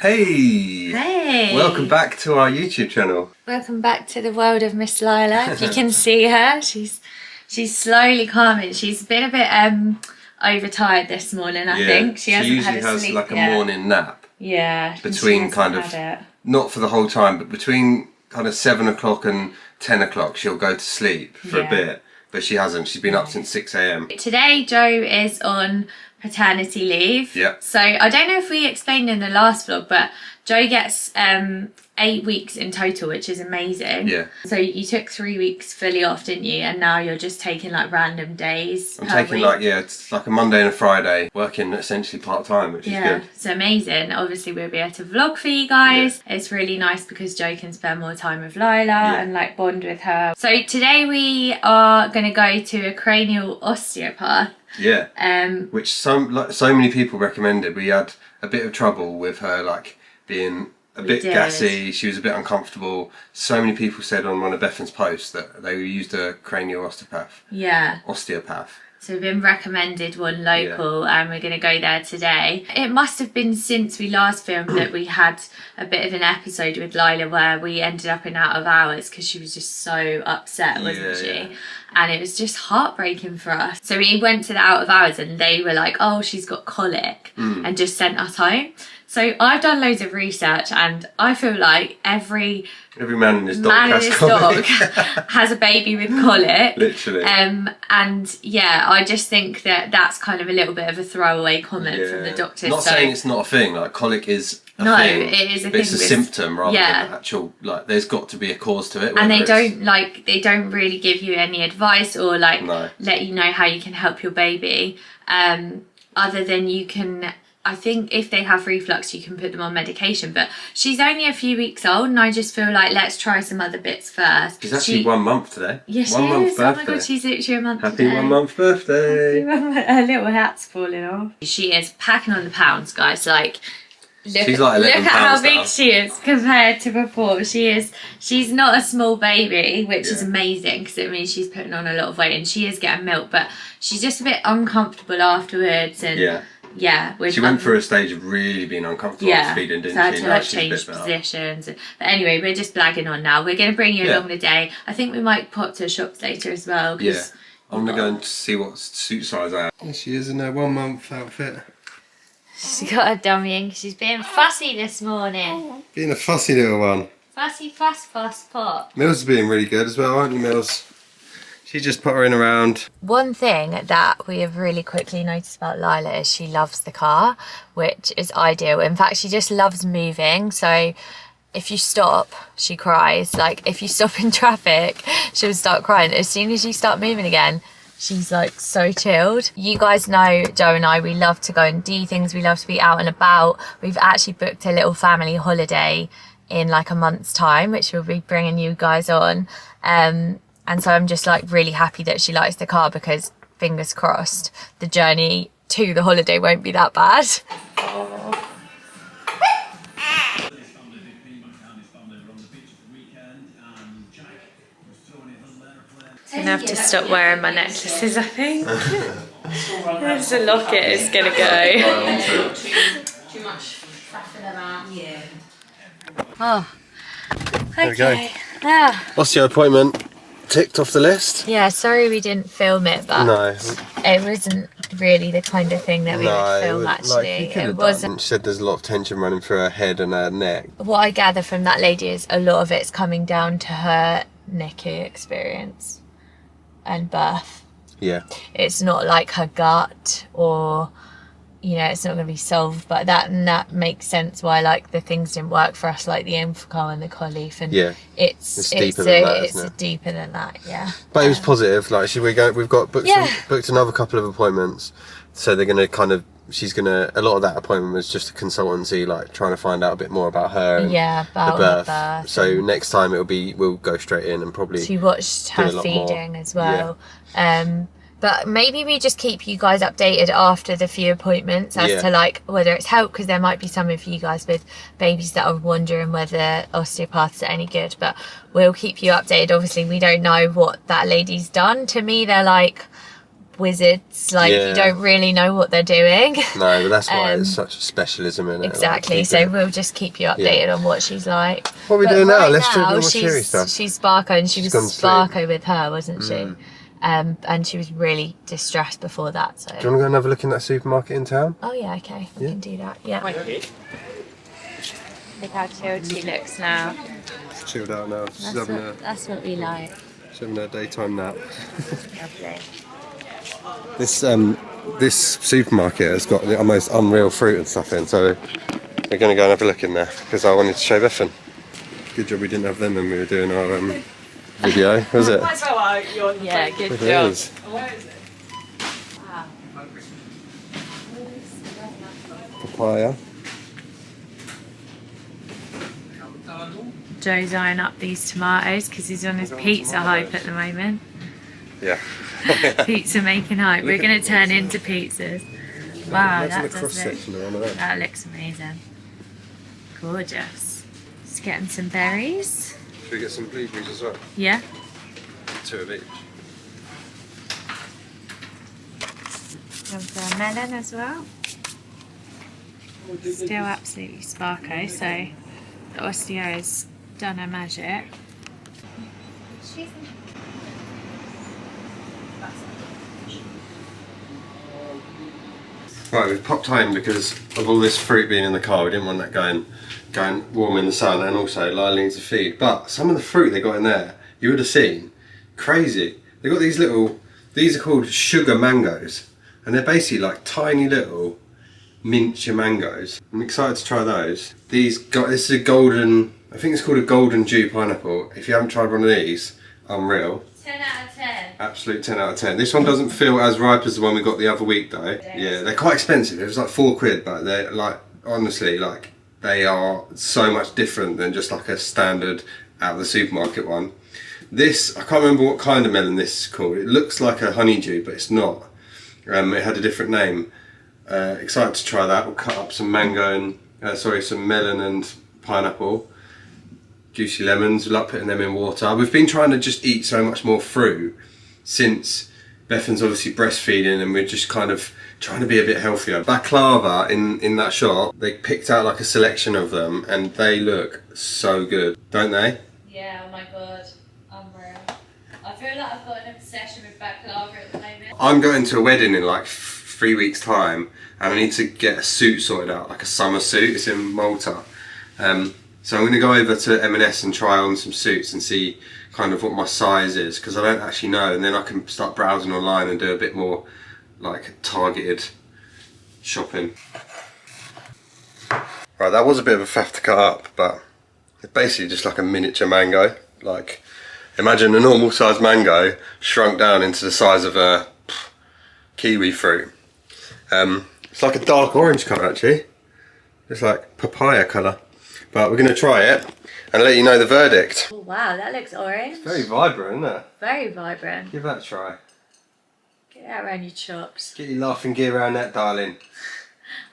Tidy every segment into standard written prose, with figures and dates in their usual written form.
Hey! Hey! Welcome back to our YouTube channel. Welcome back to the world of Miss Lila. If you can see her, she's slowly calming. She's been a bit overtired this morning, I think. She hasn't had a sleep yet. She usually has like a morning nap. Yeah. Between kind of, not for the whole time, but between kind of 7 o'clock and 10 o'clock she'll go to sleep for a bit. But she hasn't. She's been up since 6 a.m. Today Joe is on paternity leave. Yep. So I don't know if we explained in the last vlog, but Joe gets 8 weeks in total, which is amazing. Yeah. So you took 3 weeks fully off, didn't you? And now you're just taking like random days. I'm taking like, it's like a Monday and a Friday, working essentially part-time, which is good. Yeah, it's amazing. Obviously we'll be able to vlog for you guys. Yeah. It's really nice because Joe can spend more time with Lila and like bond with her. So today we are going to go to a cranial osteopath. Yeah. Which so many people recommended. We had a bit of trouble with her like being a bit gassy, she was a bit uncomfortable. So many people said on one of Bethan's posts that they used a cranial osteopath. Yeah. Osteopath. So we've been recommended one local and we're going to go there today. It must have been since we last filmed that we had a bit of an episode with Lila where we ended up in out of hours because she was just so upset, wasn't she? Yeah. And it was just heartbreaking for us. So we went to the out of hours and they were like, oh, she's got colic and just sent us home. So I've done loads of research and I feel like every man and his dog has a baby with colic. Literally. And yeah, I just think that that's kind of a little bit of a throwaway comment from the doctor. Not saying it's not a thing, like colic is a thing. It is a thing. It's a symptom rather than actual, like there's got to be a cause to it. And they don't really give you any advice or like let you know how you can help your baby. Other than you can, I think if they have reflux, you can put them on medication. But she's only a few weeks old, and I just feel like let's try some other bits first. She's actually 1 month today. Yes, she is. Birthday. Oh my god, she's literally a month Happy today. 1 month birthday. Her little hat's falling off. She is packing on the pounds, guys. Like, she's like 11 look at how big now. she is compared to before. She's not a small baby, which is amazing because it means she's putting on a lot of weight, and she is getting milk, but she's just a bit uncomfortable afterwards. And she went through a stage of really being uncomfortable feeding, didn't she? So I had to like change positions. But anyway, we're just blagging on now. We're going to bring you along the day. I think we might pop to shops later as well. Yeah, I'm going to go and see what suit size I have. There she is in her 1 month outfit. She's got a dummy in because she's being fussy this morning. Being a fussy little one. Fussy, fuss, pot. Mills is being really good as well, aren't you, Mills? She's just pottering around. One thing that we have really quickly noticed about Lila is she loves the car, which is ideal. In fact, she just loves moving. So if you stop, she cries. Like if you stop in traffic, she'll start crying. As soon as you start moving again, she's like so chilled. You guys know Joe and I, we love to go and do things. We love to be out and about. We've actually booked a little family holiday in like a month's time, which we'll be bringing you guys on. And so I'm just like really happy that she likes the car because fingers crossed the journey to the holiday won't be that bad. I'm gonna have to stop wearing my necklaces, I think. There's a locket, it's gonna go. Too much faffing about. Yeah. Oh, okay. There we go. Osteo appointment ticked off the list. Yeah, sorry we didn't film it, but it wasn't really the kind of thing that we would film actually. It wasn't. She said there's a lot of tension running through her head and her neck. What I gather from that lady is a lot of it's coming down to her NICU experience and birth. Yeah. It's not like her gut or, you know, it's not going to be solved, but that makes sense why like the things didn't work for us, like the Infocol and the Colleaf, and it's deeper than that, it's deeper than that, But it was positive. Like we've got booked another couple of appointments, so they're going to a lot of that appointment was just a consultancy, like trying to find out a bit more about her and about the birth. So next time we'll go straight in and probably. She watched her feeding as well. But maybe we just keep you guys updated after the few appointments as to like whether it's helped, because there might be some of you guys with babies that are wondering whether osteopaths are any good, but we'll keep you updated. Obviously we don't know what that lady's done. To me they're like wizards, like Yeah. you don't really know what they're doing. No, but that's why it's such a specialism in it. Exactly. So we'll just keep you updated on what she's like. What are we But doing now? right Let's do a bit now, more cheery stuff. she's Sparko, and she She's was gone to sleep. Sparko with her, wasn't she? And she was really distressed before that. So. Do you want to go and have a look in that supermarket in town? Oh yeah, okay, we can do that. Yeah. Look how chilled she looks now. She's chilled out now. That's what we like. She's having a daytime nap. Lovely. This supermarket has got the most unreal fruit and stuff in, so we're going to go and have a look in there because I wanted to show Bethan. Good job we didn't have them when we were doing our video, was it? Yeah, good It job. is. Papaya. Joe's eyeing up these tomatoes because he's on his pizza hype at the moment. Yeah. Pizza making hype. We're going to turn into pizzas. Wow, Imagine that the does cross look, section around there. that looks amazing. Gorgeous. Just getting some berries. Should we get some blueberries as well? Yeah. 2 of each. Have a melon as well. Still absolutely sparko, so the osteo has done her magic. Right, we've popped home because of all this fruit being in the car. We didn't want that going warm in the sun, and also Lila needs a feed. But some of the fruit they got in there, you would have seen, crazy. They got these are called sugar mangoes, and they're basically like tiny little miniature mangoes. I'm excited to try those. This is a golden, I think it's called a golden dew pineapple. If you haven't tried one of these, unreal. 10 out of 10. Absolute 10 out of 10. This one doesn't feel as ripe as the one we got the other week though. Yeah, they're quite expensive. It was like £4, but they're like, honestly, like they are so much different than just like a standard out of the supermarket one. This, I can't remember what kind of melon this is called. It looks like a honeydew, but it's not. It had a different name. Excited to try that. We'll cut up some some melon and pineapple. Juicy lemons, we like putting them in water. We've been trying to just eat so much more fruit since Bethan's obviously breastfeeding, and we're just kind of trying to be a bit healthier. Baklava in that shop, they picked out like a selection of them and they look so good, don't they? Yeah, oh my god, unreal. I feel like I've got an obsession with baklava at the moment. I'm going to a wedding in like 3 weeks time, and I need to get a suit sorted out, like a summer suit. It's in Malta. So I'm going to go over to M&S and try on some suits and see kind of what my size is, because I don't actually know, and then I can start browsing online and do a bit more like targeted shopping. Right, that was a bit of a faff to cut up, but it's basically just like a miniature mango. Like, imagine a normal sized mango shrunk down into the size of a kiwi fruit. It's like a dark orange colour actually. It's like papaya colour. But we're going to try it and let you know the verdict. Oh wow, that looks orange. It's very vibrant, isn't it? Very vibrant. Give that a try. Get that around your chops. Get your laughing gear around that, darling.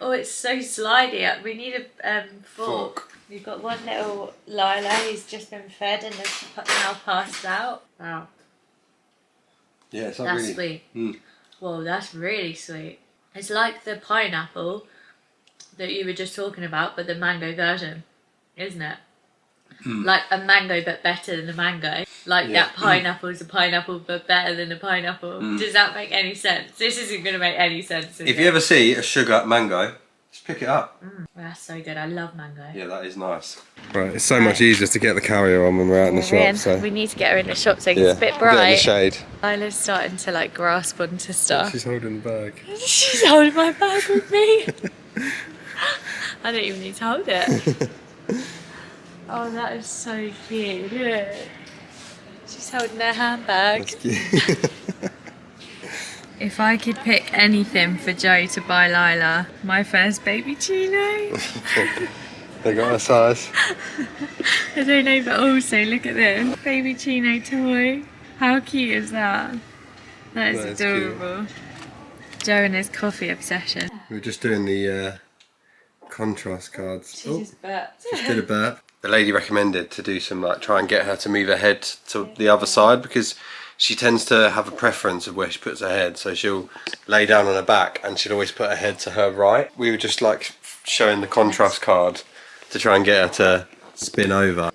Oh, it's so slidey. We need a fork. We've got one little Lila who's just been fed and is now passed out. Wow. Yeah, it's not That's really... sweet. Whoa, that's really sweet. It's like the pineapple that you were just talking about, but the mango version, isn't it? Like a mango but better than a mango. Like that pineapple is a pineapple but better than a pineapple. Does that make any sense? This isn't going to make any sense. If you ever see a sugar mango, just pick it up. That's so good. I love mango. Yeah, that is nice. Right, it's so much easier to get the carrier on when we're out in the shop. So We need to get her in the shop so it's a bit bright. Get in the shade. Lila's starting to like grasp onto stuff. She's holding the bag. She's holding my bag with me. I don't even need to hold it. Oh, that is so cute. Look. She's holding her handbag. That's cute. If I could pick anything for Joe to buy Lila, my first baby Chino. They got her size. I don't know, but also look at this. Baby Chino toy. How cute is that? That is adorable. Joe and his coffee obsession. We were just doing the contrast cards. She just burped. Just did a burp. The lady recommended to do some try and get her to move her head to the other side, because she tends to have a preference of where she puts her head, so she'll lay down on her back and she'll always put her head to her right. We were just like showing the contrast card to try and get her to spin over.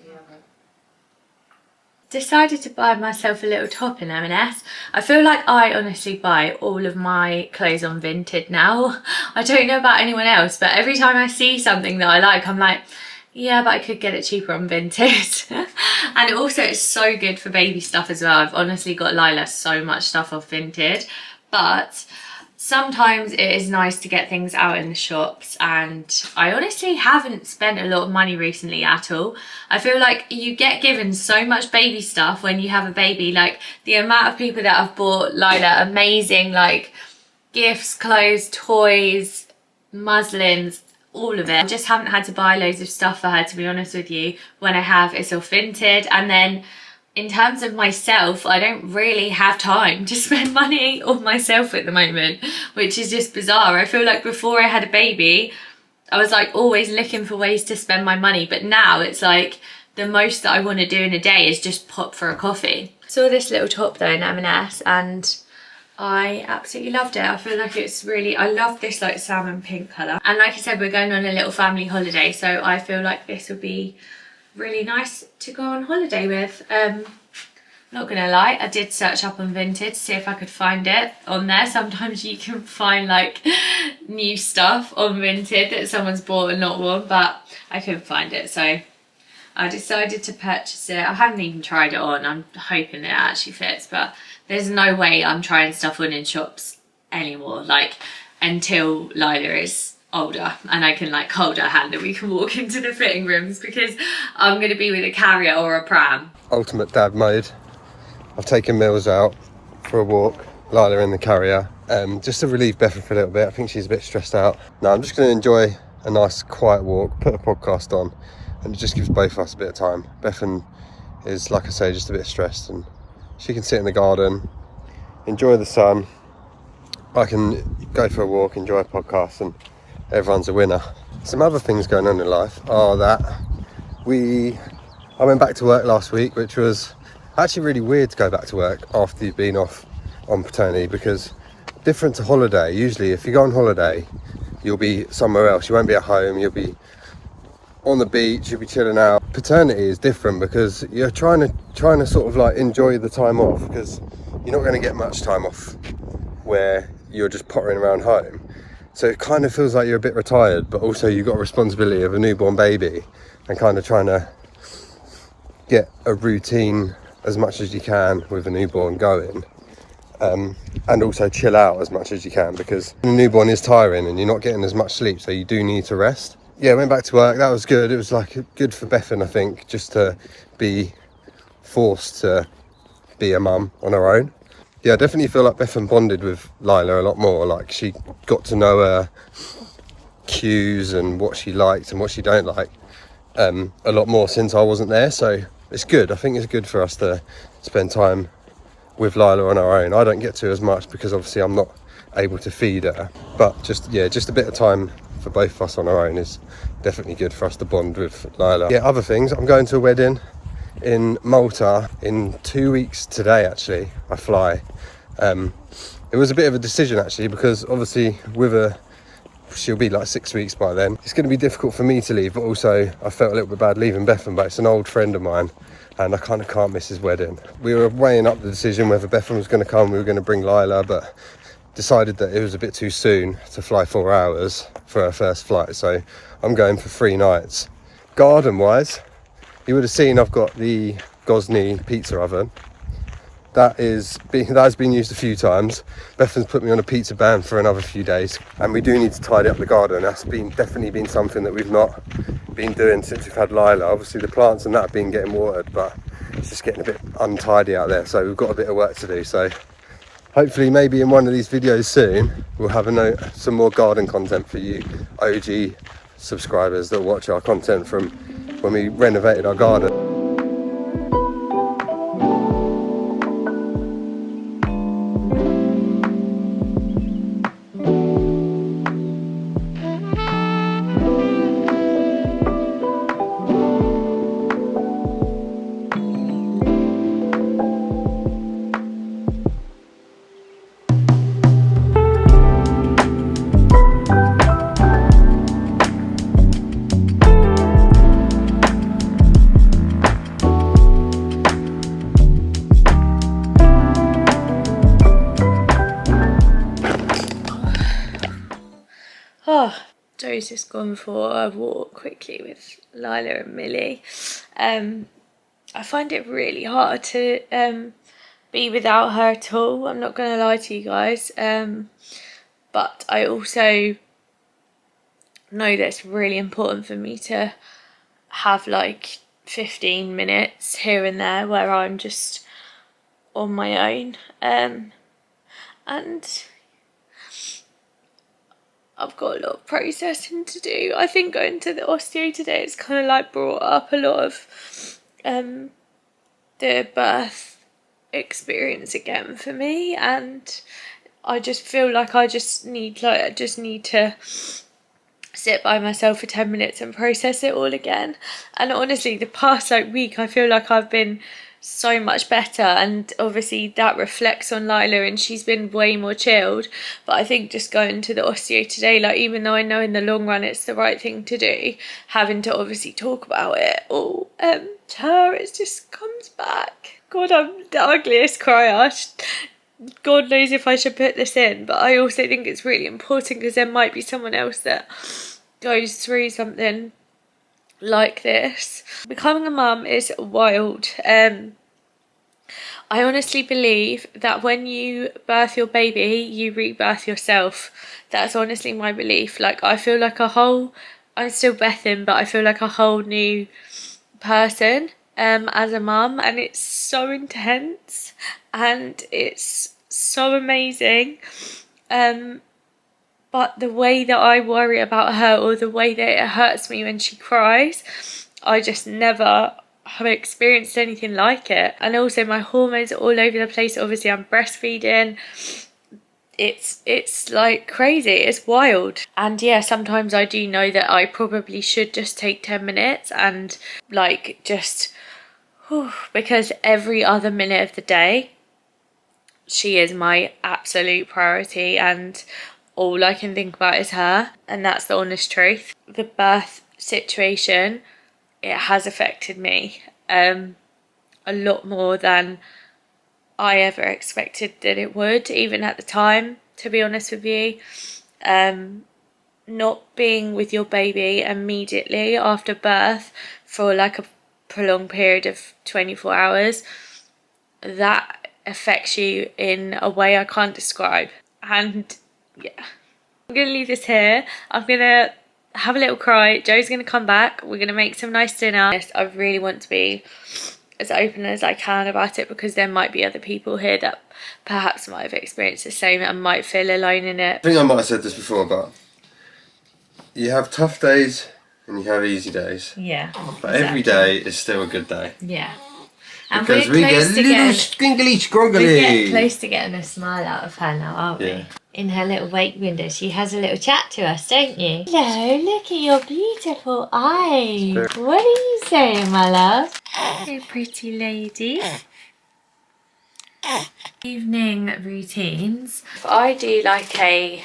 Decided to buy myself a little top in M&S. I feel like I honestly buy all of my clothes on Vinted now. I don't know about anyone else, but every time I see something that I like, I'm like, yeah, but I could get it cheaper on Vinted. And also it's so good for baby stuff as well. I've honestly got Lila so much stuff off Vinted, but sometimes it is nice to get things out in the shops, and I honestly haven't spent a lot of money recently at all. I feel like you get given so much baby stuff when you have a baby. Like the amount of people that have bought Lila amazing like gifts, clothes, toys, muslins, all of it. I just haven't had to buy loads of stuff for her, to be honest with you. When I have, it's all Vinted. And then in terms of myself, I don't really have time to spend money on myself at the moment, which is just bizarre. I feel like before I had a baby, I was like always looking for ways to spend my money, but now it's like the most that I want to do in a day is just pop for a coffee. Saw this little top though in M&S and I absolutely loved it. I feel like it's really, I love this like salmon pink colour. And like I said, we're going on a little family holiday, so I feel like this would be really nice to go on holiday with. Not gonna lie, I did search up on Vinted to see if I could find it on there. Sometimes you can find like new stuff on Vinted that someone's bought and not worn, but I couldn't find it, so I decided to purchase it. I haven't even tried it on. I'm hoping it actually fits, but there's no way I'm trying stuff on in shops anymore, like until Lila is older and I can like hold her hand and we can walk into the fitting rooms, because I'm going to be with a carrier or a pram. Ultimate dad mode. I've taken Mills out for a walk, Lila in the carrier, just to relieve Bethan for a little bit. I think she's a bit stressed out. Now I'm just going to enjoy a nice quiet walk, put a podcast on, and it just gives both of us a bit of time. Bethan is, like I say, just a bit stressed, and she can sit in the garden, enjoy the sun. I can go for a walk, enjoy a podcast, and everyone's a winner. Some other things going on in life are that I went back to work last week, which was actually really weird to go back to work after you've been off on paternity, because different to holiday, usually if you go on holiday you'll be somewhere else, you won't be at home, you'll be on the beach, you'll be chilling out. Paternity is different because you're trying to sort of like enjoy the time off, because you're not going to get much time off where you're just pottering around home. So it kind of feels like you're a bit retired, but also you've got a responsibility of a newborn baby and kind of trying to get a routine as much as you can with a newborn going, and also chill out as much as you can, because a newborn is tiring and you're not getting as much sleep, so you do need to rest. Yeah, I went back to work, that was good. It was like good for Bethan, I think, just to be forced to be a mum on her own. Yeah, I definitely feel like Bethan bonded with Lila a lot more. Like she got to know her cues and what she liked and what she don't like a lot more since I wasn't there. So it's good. I think it's good for us to spend time with Lila on our own. I don't get to as much because obviously I'm not able to feed her. But just a bit of time for both of us on our own is definitely good for us to bond with Lila. Yeah, other things. I'm going to a wedding in Malta in 2 weeks today, actually. I fly. It was a bit of a decision actually, because obviously with her, she'll be like 6 weeks by then. It's going to be difficult for me to leave, but also I felt a little bit bad leaving Bethan, but it's an old friend of mine and I kind of can't miss his wedding. We were weighing up the decision whether Bethan was going to come, we were going to bring Lila, but decided that it was a bit too soon to fly 4 hours for our first flight, so I'm going for 3 nights. Garden wise, you would have seen I've got the Gosney pizza oven. That has been used a few times. Bethan's put me on a pizza ban for another few days, and we do need to tidy up the garden. That's definitely been something that we've not been doing since we've had Lila. Obviously the plants and that have been getting watered, but it's just getting a bit untidy out there, so we've got a bit of work to do. So hopefully maybe in one of these videos soon we'll have some more garden content for you OG subscribers that watch our content from when we renovated our garden. Joe's just gone for a walk quickly with Lila and Millie. I find it really hard to be without her at all. I'm not going to lie to you guys. But I also know that it's really important for me to have like 15 minutes here and there where I'm just on my own. And I've got a lot of processing to do. I think going to the osteo today, it's kind of like brought up a lot of the birth experience again for me, and I just feel like I just need to sit by myself for 10 minutes and process it all again. And honestly, the past week I feel like I've been so much better, and obviously that reflects on Lila and she's been way more chilled. But I think just going to the osteo today, like, even though I know in the long run it's the right thing to do, having to obviously talk about it all to her, it just comes back. God, I'm the ugliest crier. God knows if I should put this in, but I also think it's really important because there might be someone else that goes through something like this. Becoming a mum is wild. I honestly believe that when you birth your baby, you rebirth yourself. That's honestly my belief. Like, I feel like I'm still Bethan, but I feel like a whole new person as a mum, and it's so intense and it's so amazing. But the way that I worry about her, or the way that it hurts me when she cries, I just never have experienced anything like it. And also my hormones are all over the place. Obviously I'm breastfeeding. It's like crazy. It's wild. And yeah, sometimes I do know that I probably should just take 10 minutes and like just, because every other minute of the day, she is my absolute priority, and all I can think about is her, and that's the honest truth. The birth situation, it has affected me a lot more than I ever expected that it would, even at the time, to be honest with you. Not being with your baby immediately after birth for like a prolonged period of 24 hours, that affects you in a way I can't describe. And yeah, I'm gonna leave this here. I'm gonna have a little cry. Joe's gonna come back. We're gonna make some nice dinner. I really want to be as open as I can about it, because there might be other people here that perhaps might have experienced the same and might feel alone in it. I think I might have said this before, but you have tough days and you have easy days. Yeah. But every day is still a good day. Yeah. And Because we get a little squiggly scroggly. We get close to getting a smile out of her now, aren't Yeah. we? In her little wake window, she has a little chat to us, don't you? Hello, look at your beautiful eyes. What are you saying, my love? Hello, pretty lady. Evening routines. If I do like a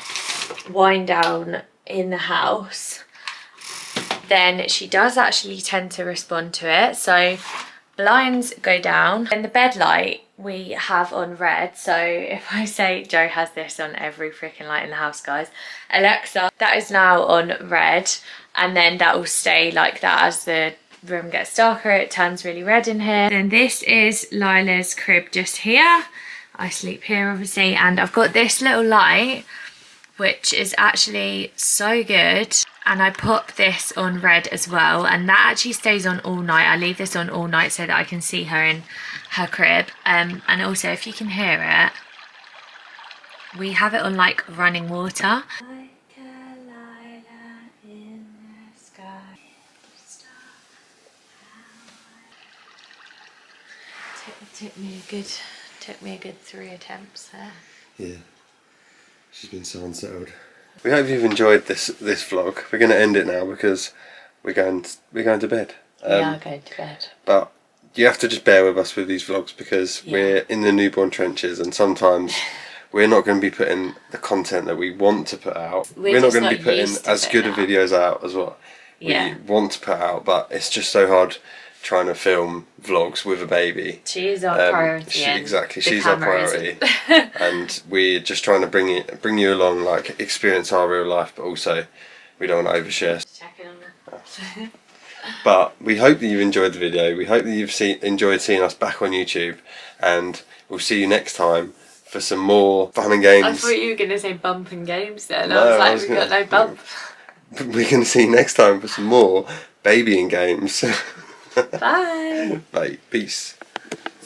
wind down in the house, then she does actually tend to respond to it. So blinds go down, and the bed light we have on red. So if I say, Joe has this on every freaking light in the house, guys, Alexa, that is now on red, and then that will stay like that as the room gets darker. It turns really red in here. Then this is Lila's crib just here. I sleep here obviously, and I've got this little light which is actually so good, and I pop this on red as well, and that actually stays on all night. I leave this on all night so that I can see her in her crib. And also, if you can hear it, we have it on like running water. Like a light in the sky. Took me a good 3 attempts there. Yeah. She's been so unsettled. We hope you've enjoyed this vlog. We're going to end it now because we're going to bed. We are going to bed. But you have to just bear with us with these vlogs because we're in the newborn trenches, and sometimes we're not going to be putting the content that we want to put out. We're not going to be putting as good of videos out as what we want to put out, but it's just so hard trying to film vlogs with a baby. She is our priority. Exactly, she's our priority. And we're just trying to bring you along, like experience our real life, but also we don't want to overshare. Checking on her. But we hope that you've enjoyed the video. We hope that you've enjoyed seeing us back on YouTube, and we'll see you next time for some more fun and games. I thought you were going to say bump and games then. No, I was like, we got no bump. We're going to see you next time for some more babying games. Bye. Bye. Peace.